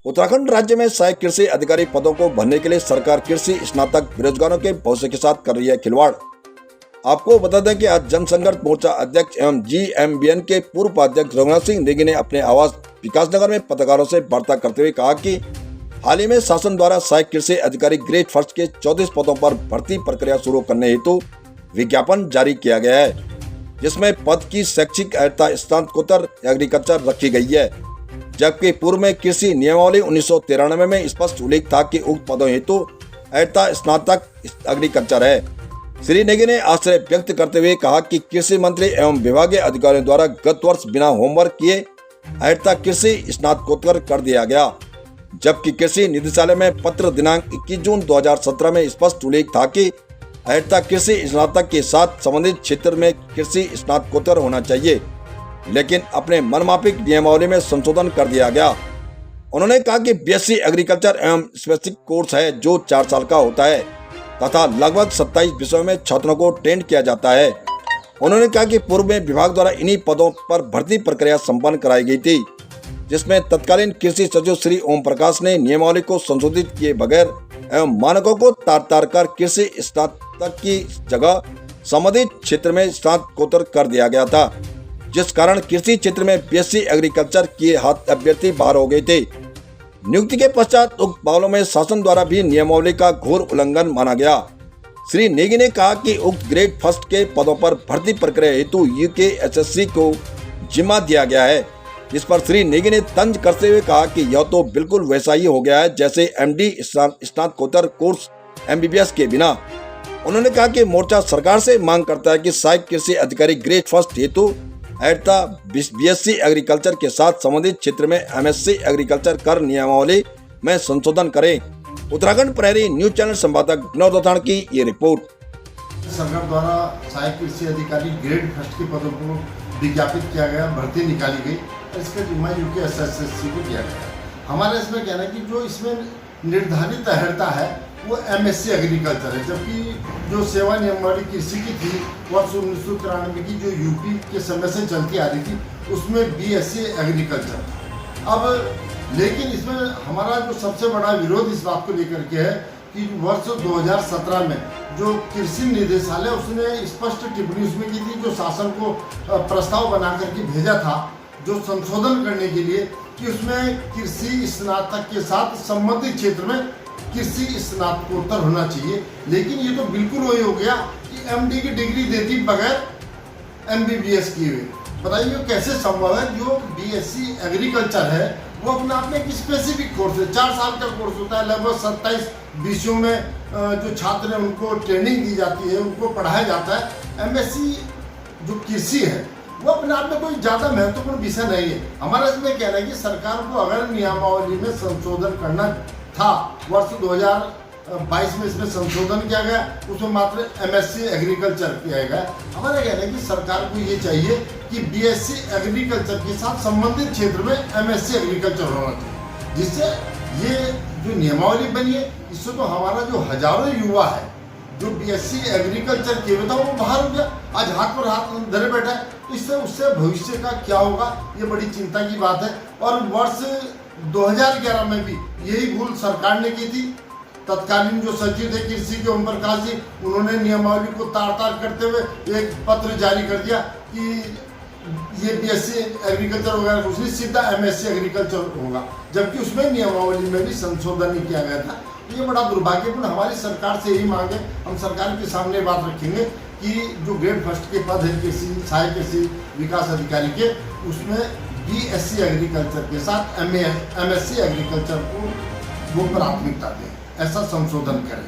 उत्तराखंड राज्य में सहायक कृषि अधिकारी पदों को भरने के लिए सरकार कृषि स्नातक बेरोजगारों के भविष्य के साथ कर रही है खिलवाड़। आपको बता दें कि आज जनसंघर्ष मोर्चा अध्यक्ष एवं GMBN के पूर्व उपाध्यक्ष रघुनाथ सिंह नेगी ने अपने आवास विकासनगर में पत्रकारों से वार्ता करते हुए कहा कि हाल ही में शासन द्वारा सहायक कृषि अधिकारी ग्रेड फर्स्ट के 34 पदों पर भर्ती प्रक्रिया शुरू करने हेतु विज्ञापन जारी किया गया है, जिसमें पद की शैक्षिक अर्हता स्नातकोत्तर एग्रीकल्चर रखी गई है, जबकि पूर्व में कृषि नियमावली 1993 में स्पष्ट उल्लेख था कि उक्त पदों हेतु अर्हता स्नातक एग्रीकल्चर है। श्री नेगी ने आश्चर्य व्यक्त करते हुए कहा कि कृषि मंत्री एवं विभागीय अधिकारियों द्वारा गत वर्ष बिना होमवर्क किए अर्हता कृषि स्नातकोत्तर कर दिया गया, जबकि कृषि निदेशालय में पत्र दिनांक 21 जून 2017 में स्पष्ट उल्लेख था कि अर्हता कृषि स्नातक के साथ संबंधित क्षेत्र में कृषि स्नातकोत्तर होना चाहिए, लेकिन अपने मनमाफिक नियमावली में संशोधन कर दिया गया। उन्होंने कहा कि BSc एग्रीकल्चर एवं स्पेसिफिक कोर्स है जो 4 साल का होता है तथा लगभग 27 विषयों में छात्रों को ट्रेन किया जाता है। उन्होंने कहा कि पूर्व में विभाग द्वारा इन्हीं पदों पर भर्ती प्रक्रिया संपन्न कराई गई थी, जिसमें तत्कालीन कृषि सचिव श्री ओम प्रकाश ने नियमावली को संशोधित किए बगैर एवं मानकों को तार कर कृषि स्नातक की जगह संबंधित क्षेत्र में स्नातकोत्तर कर दिया गया था, जिस कारण कृषि क्षेत्र में BSc एग्रीकल्चर किए हाथ अभ्यर्थी बाहर हो गए थे। नियुक्ति के पश्चात उक्त मामलों में शासन द्वारा भी नियमावली का घोर उल्लंघन माना गया। श्री नेगी ने कहा कि उक्त ग्रेड फर्स्ट के पदों पर भर्ती प्रक्रिया हेतु UKSSC को जिम्मा दिया गया है, जिस पर श्री नेगी ने तंज करते हुए कहा कि यह तो बिल्कुल वैसा ही हो गया है जैसे MD स्नातकोत्तर कोर्स MBBS के बिना। उन्होंने कहा कि मोर्चा सरकार से मांग करता है कि सहायक कृषि अधिकारी ग्रेड फर्स्ट हेतु अर्हता BSc एग्रीकल्चर के साथ संबंधित क्षेत्र में MSc एग्रीकल्चर कर नियमावली में संशोधन करें। उत्तराखंड प्रहरी न्यूज चैनल संवाददाता विनोद राठौड़ की ये रिपोर्ट। सरकार द्वारा सहायक कृषि अधिकारी ग्रेड फर्स्ट के पदों को विज्ञापित किया गया, भर्ती निकाली गई और इसका जिम्मा UKSSC को दिया गया। हमारा इसमें कहना है कि जो इसमें निर्धारित अर्हता है वो MSc एग्रीकल्चर है, जबकि जो सेवा नियमावली कृषि की थी वर्ष 1993 की जो यूपी के समय से चलती आ रही थी उसमें BSc एग्रीकल्चर। अब लेकिन इसमें हमारा जो सबसे बड़ा विरोध इस बात को लेकर के है कि वर्ष 2017 में जो कृषि निदेशालय उसने स्पष्ट टिप्पणी उसमें की थी, जो शासन को प्रस्ताव बना करके भेजा था जो संशोधन करने के लिए कि उसमें कृषि स्नातक के साथ संबंधित क्षेत्र में कृषि स्नातकोत्तर होना चाहिए। लेकिन ये तो बिल्कुल वही हो गया कि MD की डिग्री देती बगैर MBBS किए हुए। बताइए कैसे संभव है? जो BSc एग्रीकल्चर है वो अपने आप में एक स्पेसिफिक कोर्स है, 4 साल का कोर्स होता है, लगभग 27 विषयों में जो छात्र हैं उनको ट्रेनिंग दी जाती है, उनको पढ़ाया जाता है। MSc जो कृषि है वो अपने आप में कोई ज़्यादा महत्वपूर्ण विषय नहीं है। हमारा इसमें कहना है कि सरकार को अगर नियमावली में संशोधन करना था, वर्ष 2022 में इसमें संशोधन किया गया, उसमें मात्र MSc एग्रीकल्चर किया गया। हमारा कहना है कि सरकार को ये चाहिए कि BSc एग्रीकल्चर के साथ संबंधित क्षेत्र में MSc एग्रीकल्चर होना चाहिए, जिससे ये जो नियमावली बनी है इससे तो हमारा जो हजारों युवा है जो BSc एग्रीकल्चर किए हुए था वो बाहर हो गया, आज हाथ पर हाथ धरे बैठा है। तो इससे उससे भविष्य का क्या होगा ये बड़ी चिंता की बात है। और वर्ष 2011 में भी यही भूल सरकार ने की थी। तत्कालीन जो सचिव थे कृषि के ओम प्रकाश जी, उन्होंने नियमावली को तार करते हुए एक पत्र जारी कर दिया कि ये BSc एग्रीकल्चर वगैरह कुछ नहीं, सीधा MSc एग्रीकल्चर होगा, जबकि उसमें नियमावली में भी संशोधन नहीं किया गया था। ये बड़ा दुर्भाग्यपूर्ण। हमारी सरकार से यही मांग है, हम सरकार के सामने बात रखेंगे कि जो ग्रेड फर्स्ट के पद है कृषि सहायक कृषि विकास अधिकारी के, उसमें BSc एग्रीकल्चर के साथ MSc एग्रीकल्चर को वो प्राथमिकता दें, ऐसा संशोधन करें।